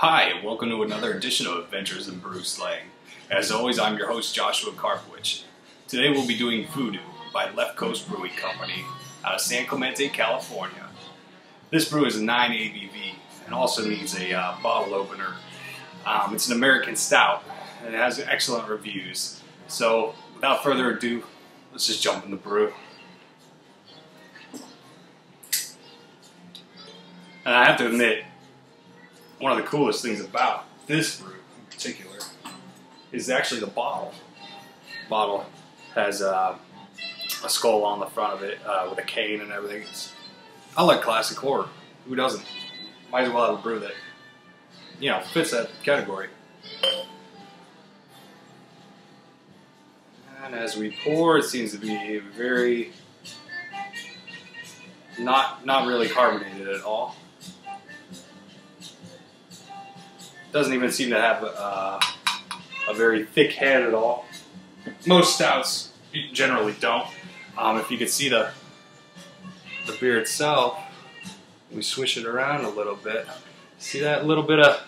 Hi, and welcome to another edition of Adventures in Brew Slang. As always, I'm your host, Joshua Karpowicz. Today we'll be doing Voodoo by Left Coast Brewing Company out of San Clemente, California. This brew is a 9 ABV and also needs a bottle opener. It's an American stout and it has excellent reviews. So without further ado, let's just jump in the brew. And I have to admit, one of the coolest things about this brew in particular is actually the bottle. The bottle has a skull on the front of it with a cane and everything. I like classic horror. Who doesn't? Might as well have a brew that, you know, fits that category. And as we pour, it seems to be very not really carbonated at all. Doesn't even seem to have a very thick head at all. Most stouts generally don't. If you could see the beer itself, we swish it around a little bit. See that little bit of,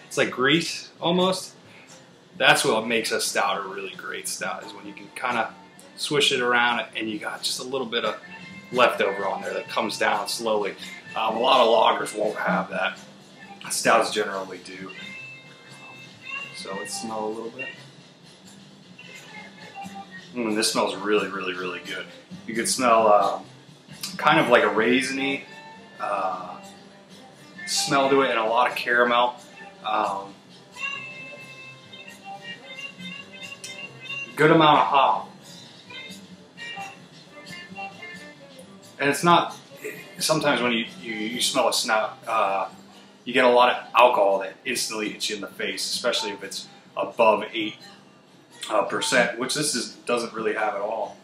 it's like grease almost? That's what makes a stout a really great stout, is when you can kind of swish it around and you got just a little bit of leftover on there that comes down slowly. A lot of lagers won't have that. Stouts generally do. So let's smell a little bit. This smells really, really, really good. You could smell kind of like a raisiny smell to it and a lot of caramel. Good amount of hop. And it's not, sometimes when you smell a stout, you get a lot of alcohol that instantly hits you in the face, especially if it's above 8%, which this doesn't really have at all.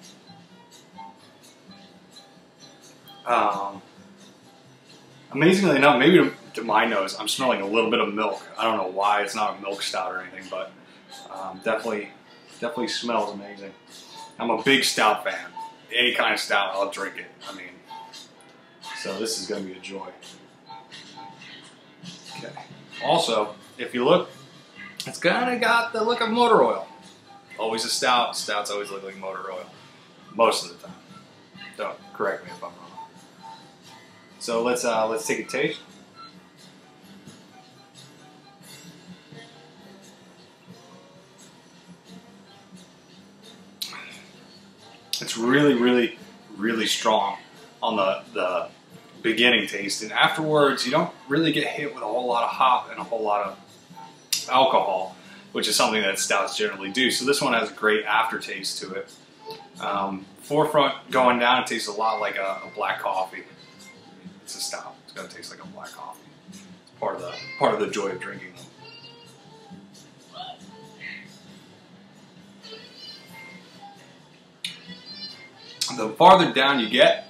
Amazingly enough, maybe to my nose, I'm smelling a little bit of milk. I don't know why. It's not a milk stout or anything, but definitely smells amazing. I'm a big stout fan. Any kind of stout, I'll drink it. I mean, so this is going to be a joy. Okay. Also, if you look, it's kind of got the look of motor oil. Always a stout. Stouts always look like motor oil. Most of the time. Don't correct me if I'm wrong. So let's take a taste. It's really, really, really strong on the beginning taste, and afterwards you don't really get hit with a whole lot of hop and a whole lot of alcohol, which is something that stouts generally do. So this one has a great aftertaste to it. Forefront going down, it tastes a lot like a black coffee. It's a stout. It's gonna taste like a black coffee. It's part of the joy of drinking them. The farther down you get,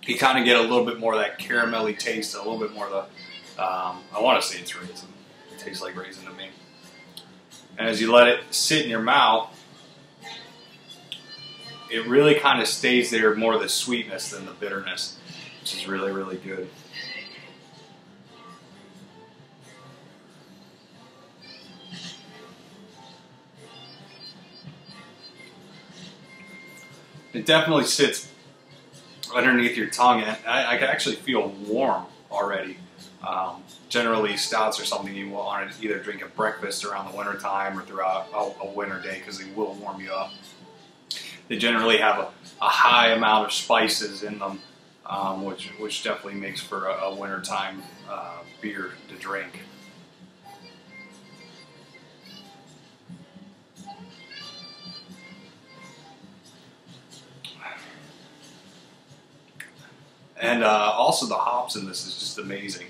you kind of get a little bit more of that caramelly taste, a little bit more of the, I want to say it's raisin. It tastes like raisin to me. And as you let it sit in your mouth, it really kind of stays there, more of the sweetness than the bitterness, which is really, really good. It definitely sits underneath your tongue, and I can actually feel warm already. Generally, stouts are something you want to either drink at breakfast around the winter time or throughout a winter day, because they will warm you up. They generally have a high amount of spices in them, which definitely makes for a wintertime beer to drink. And also the hops in this is just amazing.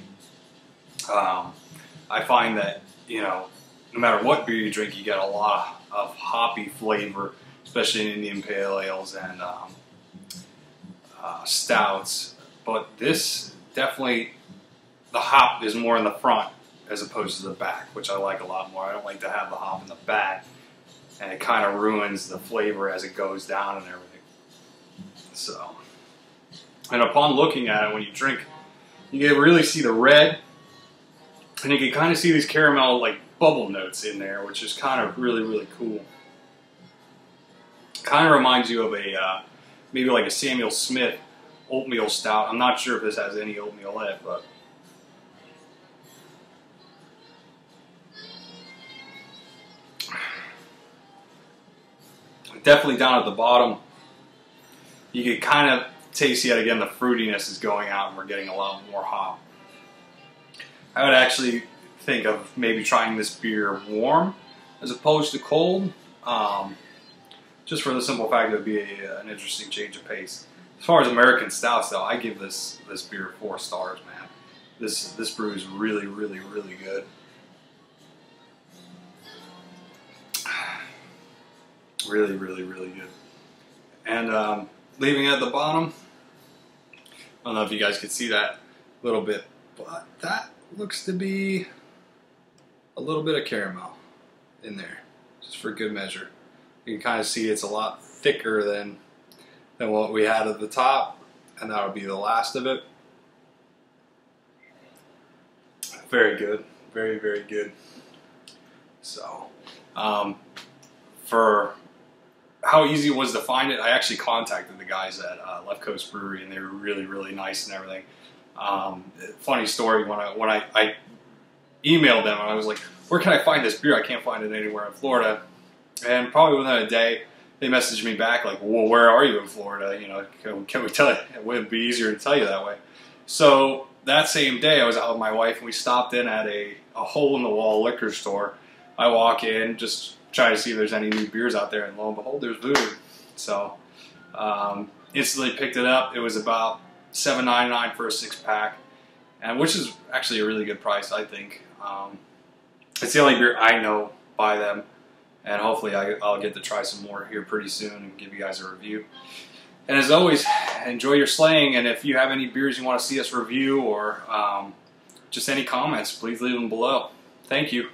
I find that, you know, no matter what beer you drink, you get a lot of hoppy flavor, especially in Indian Pale Ales and stouts. But this definitely, the hop is more in the front as opposed to the back, which I like a lot more. I don't like to have the hop in the back, and it kind of ruins the flavor as it goes down and everything. So. And upon looking at it, when you drink, you can really see the red And you can kind of see these caramel like bubble notes in there, which is kind of really, really cool. Kind of reminds you of a maybe like a Samuel Smith oatmeal stout. I'm not sure if this has any oatmeal in it, but definitely down at the bottom, you can kind of taste yet again the fruitiness is going out, and we're getting a lot more hop. I would actually think of maybe trying this beer warm as opposed to cold, just for the simple fact that it would be an interesting change of pace. As far as American stouts, though, I give this beer 4 stars, man. This brew is really, really, really good. Really, really, really good. And leaving it at the bottom, I don't know if you guys can see that a little bit, but that looks to be a little bit of caramel in there, just for good measure. You can kind of see it's a lot thicker than what we had at the top, and that'll be the last of it. Very good, very, very good. So, for how easy it was to find it, I actually contacted the guys at Left Coast Brewery, and they were really, really nice and everything. Funny story, when I emailed them, I was like, where can I find this beer? I can't find it anywhere in Florida. And probably within a day, they messaged me back like, well, where are you in Florida? You know, can we tell you? It would be easier to tell you that way. So that same day, I was out with my wife, and we stopped in at a hole-in-the-wall liquor store. I walk in, just try to see if there's any new beers out there, and lo and behold, there's Voodoo. So instantly picked it up. It was about $7.99 for a 6-pack, and which is actually a really good price, I think. It's the only beer I know by them, and hopefully I'll get to try some more here pretty soon and give you guys a review. And as always, enjoy your slaying, and if you have any beers you want to see us review, or just any comments, please leave them below. Thank you.